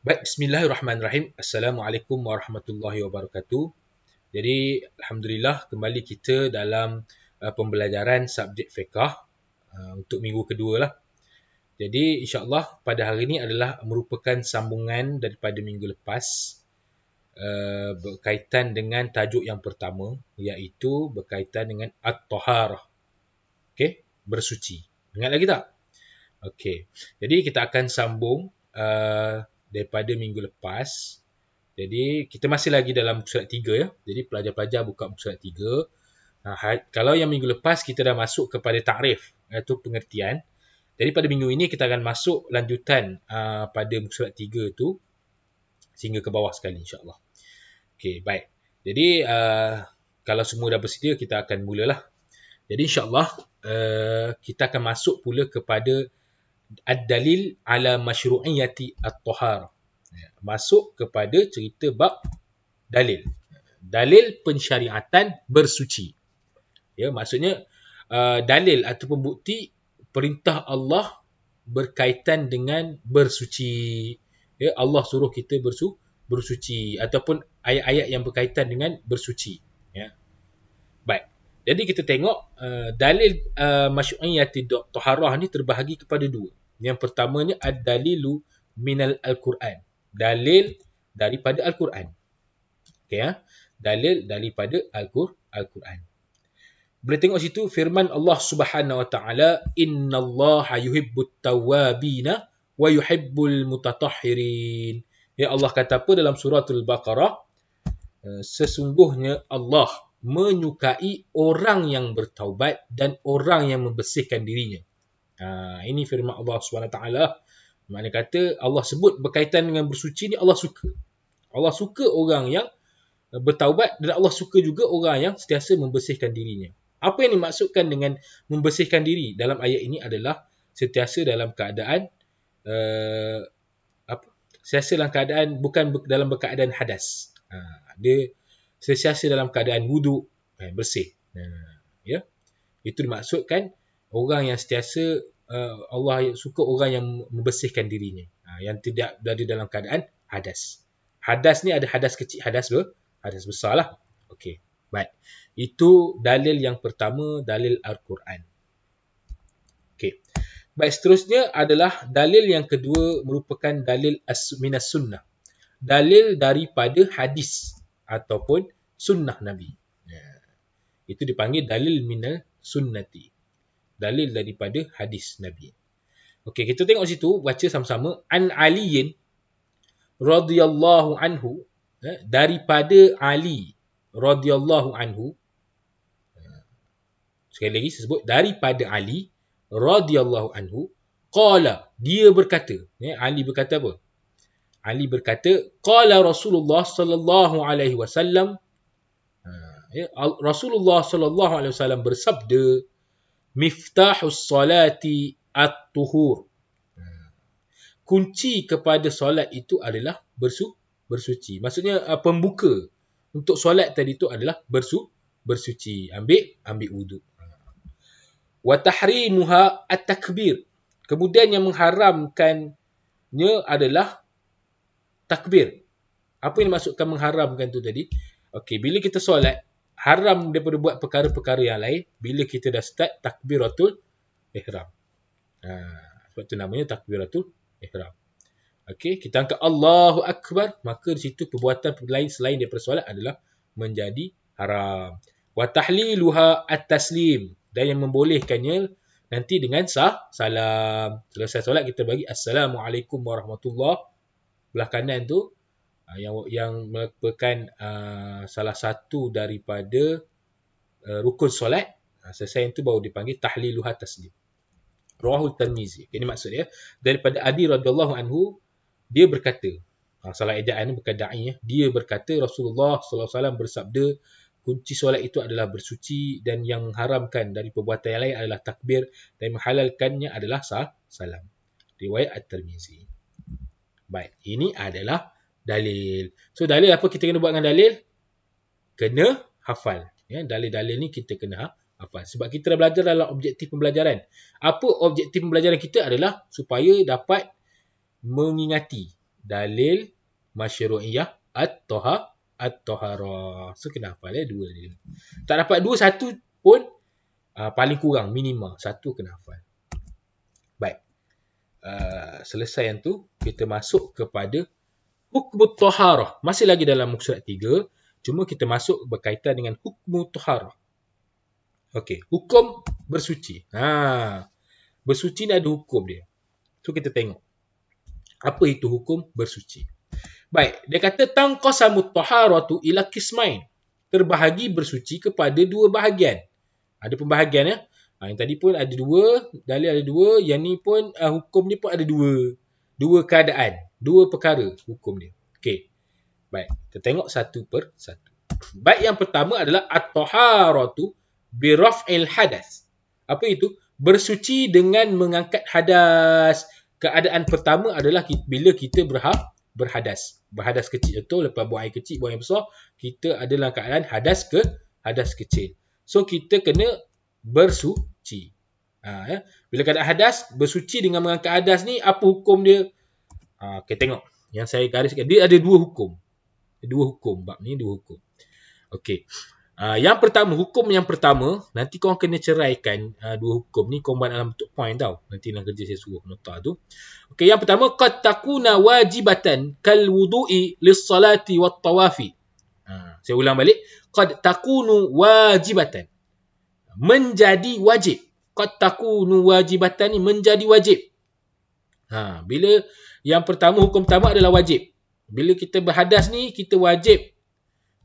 Baik, bismillahirrahmanirrahim. Assalamualaikum warahmatullahi wabarakatuh. Jadi, alhamdulillah kembali kita dalam pembelajaran subjek fiqh untuk minggu kedua lah. Jadi, insya-Allah pada hari ini adalah merupakan sambungan daripada minggu lepas berkaitan dengan tajuk yang pertama, iaitu berkaitan dengan at-taharah. Okey, bersuci. Ingat lagi tak? Okey. Jadi kita akan sambung daripada minggu lepas. Jadi kita masih lagi dalam muka surat 3 ya. Jadi pelajar-pelajar buka muka surat 3. Kalau yang minggu lepas kita dah masuk kepada takrif, iaitu pengertian. Jadi pada minggu ini kita akan masuk lanjutan pada muka surat 3 tu sehingga ke bawah sekali, insya-Allah. Okey, baik. Jadi kalau semua dah bersedia, kita akan mulalah. Jadi insya-Allah kita akan masuk pula kepada ad-dalil ala masyru'iyyati at-taharah. Masuk kepada cerita bab dalil. Dalil pensyariatan bersuci. Ya, maksudnya dalil ataupun bukti perintah Allah berkaitan dengan bersuci. Ya, Allah suruh kita bersuci ataupun ayat-ayat yang berkaitan dengan bersuci. Ya. Baik. Jadi kita tengok dalil masyru'iyyati taharah ni terbahagi kepada dua. Yang pertamanya ad-dalilu minal al-Quran. Dalil daripada Al-Quran. Okey ya. Dalil daripada Al-Quran. Boleh tengok situ firman Allah Subhanahu wa taala, innallaha yuhibbut tawwabina wa yuhibbul mutatahhirin. Ya, Allah kata apa dalam suratul Baqarah? Sesungguhnya Allah menyukai orang yang bertaubat dan orang yang membersihkan dirinya. Ini firman Allah SWT. Maknanya kata Allah sebut berkaitan dengan bersuci ni Allah suka. Allah suka orang yang bertaubat dan Allah suka juga orang yang sentiasa membersihkan dirinya. Apa yang dimaksudkan dengan membersihkan diri dalam ayat ini adalah sentiasa dalam keadaan sentiasa dalam keadaan bukan dalam keadaan hadas. Dia sentiasa dalam keadaan wuduk, bersih. Ya. Itu dimaksudkan orang yang sentiasa Allah suka orang yang membersihkan dirinya, yang tidak berada dalam keadaan hadas. Hadas ni ada hadas kecil, hadas besar lah. Okey, baik. Itu dalil yang pertama, dalil Al-Quran. Okey. Baik, seterusnya adalah dalil yang kedua merupakan dalil minas sunnah. Dalil daripada hadis ataupun sunnah Nabi. Itu dipanggil dalil minal sunnati. Dalil daripada hadis Nabi. Okey, kita tengok situ, baca sama-sama. An Aliyin radhiyallahu anhu, daripada Ali radhiyallahu anhu. Sekali lagi saya sebut, daripada Ali radhiyallahu anhu, qala, dia berkata. Ali berkata apa? Ali berkata, qala Rasulullah sallallahu alaihi wasallam. Rasulullah sallallahu alaihi wasallam bersabda, miftahus salati at-tuhur. Kunci kepada solat itu adalah bersuci. Maksudnya pembuka untuk solat tadi itu adalah bersuci. Ambil wuduk. Wa tahrimuha at-takbir. Kemudian yang mengharamkannya adalah takbir. Apa yang dimaksudkan mengharamkan tu tadi? Okey, bila kita solat, haram daripada buat perkara-perkara yang lain bila kita dah start takbiratul ihram. Sebab tu namanya takbiratul ihram. Okey, kita angkat Allahu Akbar, maka di situ perbuatan lain selain daripada solat adalah menjadi haram. Wa tahliluha at-taslim, dan yang membolehkannya nanti dengan salam. Selesai solat kita bagi Assalamualaikum warahmatullahi. Belah kanan tu yang merupakan salah satu daripada rukun solat. Selesai itu baru dipanggil tahliluha taslim. Rawahul Tirmizi. Ini maksud dia. Daripada Ali radhiyallahu anhu, dia berkata, salah ejaan ni bukan da'i, dia berkata Rasulullah sallallahu alaihi wasallam bersabda, kunci solat itu adalah bersuci dan yang mengharamkan dari perbuatan yang lain adalah takbir dan menghalalkannya adalah salam. Riwayat At-Tirmizi. Baik, ini adalah dalil. So dalil apa kita kena buat dengan dalil? Kena hafal. Ya, dalil-dalil ni kita kena hafal. Sebab kita dah belajar dalam objektif pembelajaran. Apa objektif pembelajaran kita adalah supaya dapat mengingati. dalil masyru'iyah at-taharah. So kena hafal dua dia. Tak dapat dua, satu pun paling kurang minima satu kena hafal. Baik. Selesai yang tu, kita masuk kepada hukmu taharah. Masih lagi dalam muka surat 3, cuma kita masuk berkaitan dengan hukmu taharah. Okey, hukum bersuci. Bersuci ni ada hukum dia. So kita tengok. Apa itu hukum bersuci? Baik, dia kata tanqasamut taharatu ila qismain. Terbahagi bersuci kepada dua bahagian. Ada pembahagian ya. Yang tadi pun ada dua, dalil ada dua, yang ni pun hukum ni pun ada dua. Dua keadaan, dua perkara hukum dia. Okey. Baik, kita tengok satu per satu. Baik, yang pertama adalah at-taharatu bi raf'il hadas. Apa itu? Bersuci dengan mengangkat hadas. Keadaan pertama adalah bila kita berhadas. Berhadas kecil itu, lepas buang air kecil, buang air besar, kita adalah keadaan hadas kecil. So kita kena bersuci. Ya. Bila keadaan hadas, bersuci dengan mengangkat hadas ni, apa hukum dia? Okay, tengok. Yang saya gariskan, dia ada dua hukum. Dua hukum, bab ni dua hukum. Okey. Yang pertama, hukum yang pertama, nanti korang kena ceraikan dua hukum ni, korang buat dalam bentuk point tau. Nanti dalam kerja saya suruh nota tu. Okey, yang pertama, qad takuna wajibatan kal wudu'i lis-salati wat-tawafi. Saya ulang balik. Qad takunu wajibatan. Menjadi wajib. Qad takunu wajibatan ni menjadi wajib. Bila yang pertama, hukum pertama adalah wajib. Bila kita berhadas ni, kita wajib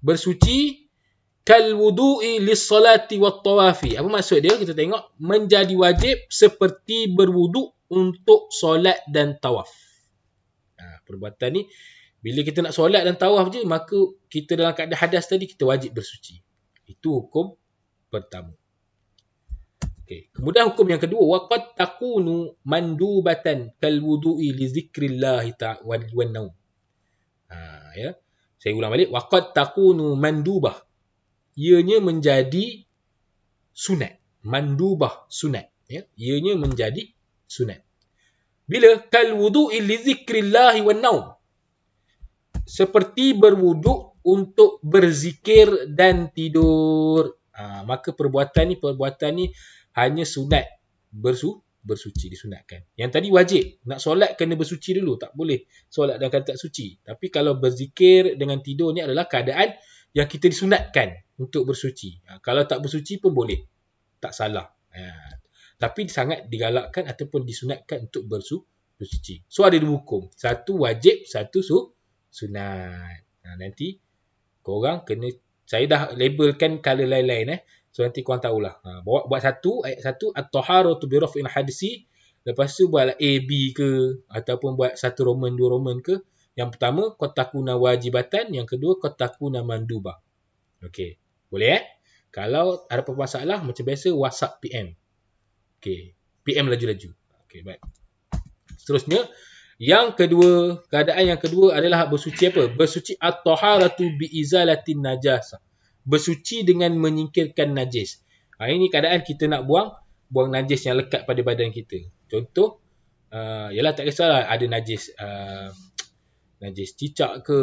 bersuci kal wudu'i lis-salati wat-tawafi. Apa maksud dia? Kita tengok, menjadi wajib seperti berwuduk untuk solat dan tawaf. Perbuatan ni, bila kita nak solat dan tawaf je, maka kita dalam keadaan hadas tadi, kita wajib bersuci. Itu hukum pertama. Okay. Kemudian hukum yang kedua, waqad takunu mandubatan kal wudu'i li zikrillahi ta'ala wan naum. Ya. Saya ulang balik, waqad takunu mandubah. Ianya menjadi sunat. Mandubah sunat, ya. Ianya menjadi sunat. Bila kal wudu'i li zikrillahi wan naum. Seperti berwuduk untuk berzikir dan tidur. Maka perbuatan ni hanya sunat bersuci, disunatkan. Yang tadi wajib, nak solat kena bersuci dulu, tak boleh solat dalam keadaan tak suci. Tapi kalau berzikir dengan tidur ni adalah keadaan yang kita disunatkan untuk bersuci. Kalau tak bersuci pun boleh, tak salah. Tapi sangat digalakkan ataupun disunatkan untuk bersuci. So ada dua hukum, satu wajib, satu sunat. Nanti korang kena, saya dah labelkan color lain-lain so nanti korang tahulah. Buat satu, ayat satu, at-taharatu bi raf'il hadisi. Lepas tu buatlah A, B ke, ataupun buat satu Roman, dua Roman ke. Yang pertama, qad takuna wajibatan. Yang kedua, qad takuna mandubah. Okey, boleh Kalau ada apa masalah, macam biasa, WhatsApp PM. Okey, PM laju-laju. Okey, baik. Seterusnya, yang kedua, keadaan yang kedua adalah bersuci apa? Bersuci at-taharatu bi izalatin najasah. Bersuci dengan menyingkirkan najis. Ini keadaan kita nak buang najis yang lekat pada badan kita. Contoh, yalah tak kisahlah ada najis najis cicak ke,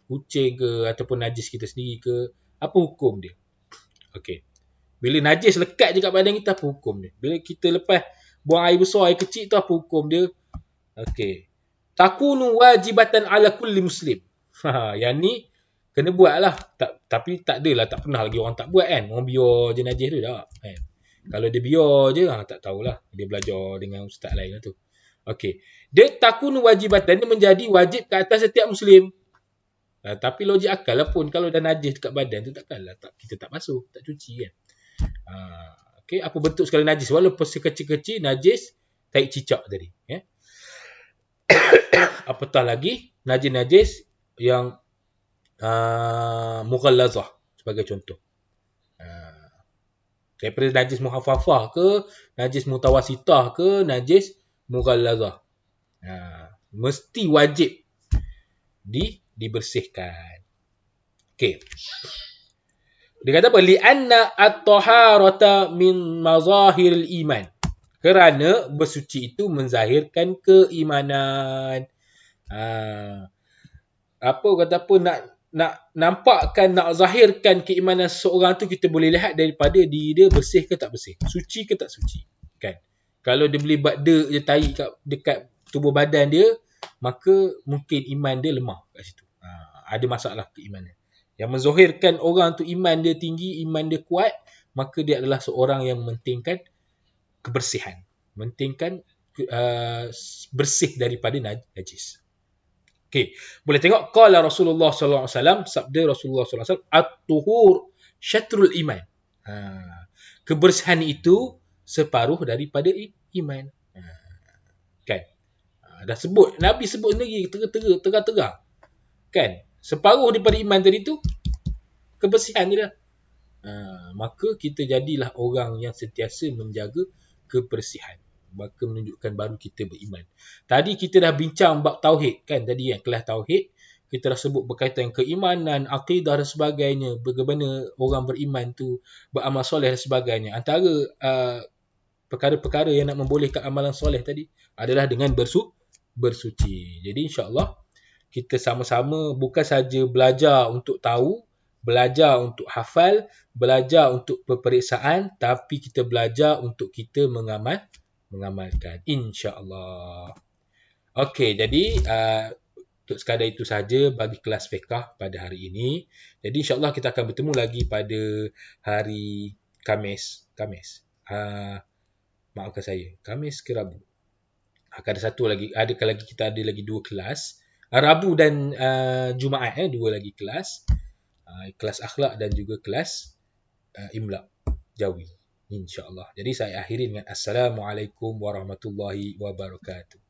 kucing ke, ataupun najis kita sendiri ke. Apa hukum dia? Okey. Bila najis lekat je kat badan kita, apa hukum dia? Bila kita lepas buang air besar, air kecil tu, apa hukum dia? Okey. Takunu wajibatan ala kulli muslim. Yang ni kena buat lah. Tapi tak adalah, tak pernah lagi orang tak buat Orang biar je najis tu tak. Kalau dia biar je, tak tahulah. Dia belajar dengan ustaz lain lah tu. Okey. Dia takunu wajibatan, dia menjadi wajib ke atas setiap muslim. Tapi logik akal lah pun, kalau dah najis dekat badan tu, takkanlah kita tak basuh, tak cuci kan. Okey, apa bentuk sekali najis? Walaupun sekecil-kecil najis, taik cicak tadi. Apatah lagi, najis-najis yang mughallazah sebagai contoh. Daripada najis muhaffafah ke, najis mutawasitah ke, najis mughallazah. Mesti wajib dibersihkan. Okey. Dia kata apa? Li'anna at-taharata min mazahiril iman. Kerana bersuci itu menzahirkan keimanan. Apa kata apa, nak nampakkan, nak zahirkan keimanan seseorang tu, kita boleh lihat daripada diri dia bersih ke tak bersih, suci ke tak suci, kan? Kalau dia boleh bakda je tahi dekat tubuh badan dia, maka mungkin iman dia lemah kat situ. Ada masalah keimanan. Yang menzahirkan orang tu iman dia tinggi, iman dia kuat, maka dia adalah seorang yang mementingkan kebersihan, mementingkan bersih daripada najis. Okey, boleh tengok qala Rasulullah sallallahu alaihi wasallam, sabda Rasulullah sallallahu alaihi wasallam, at-tuhur syatrul iman. Kebersihan itu separuh daripada iman. Kan? Dah sebut, Nabi sebut sendiri terang-terang. Kan? Separuh daripada iman tadi tu kebersihan dia. Maka kita jadilah orang yang sentiasa menjaga kebersihan. Maka menunjukkan baru kita beriman. Tadi kita dah bincang bab tauhid, kan? Tadi yang kelas tauhid kita dah sebut berkaitan keimanan, akidah dan sebagainya, bagaimana orang beriman tu beramal soleh dan sebagainya. Antara perkara-perkara yang nak membolehkan amalan soleh tadi adalah dengan bersuci. Jadi insya-Allah kita sama-sama bukan saja belajar untuk tahu, belajar untuk hafal, belajar untuk peperiksaan, tapi kita belajar untuk kita mengamalkan, insya-Allah. Okey, jadi untuk sekadar itu saja bagi kelas fiqh pada hari ini. Jadi insya-Allah kita akan bertemu lagi pada hari Khamis. Maafkan saya, Khamis ke Rabu. Akan ada satu lagi, kita ada lagi 2 kelas. Rabu dan Jumaat, dua lagi kelas. Kelas akhlak dan juga kelas Imla Jawi, insya-Allah. Jadi saya akhiri dengan Assalamualaikum warahmatullahi wabarakatuh.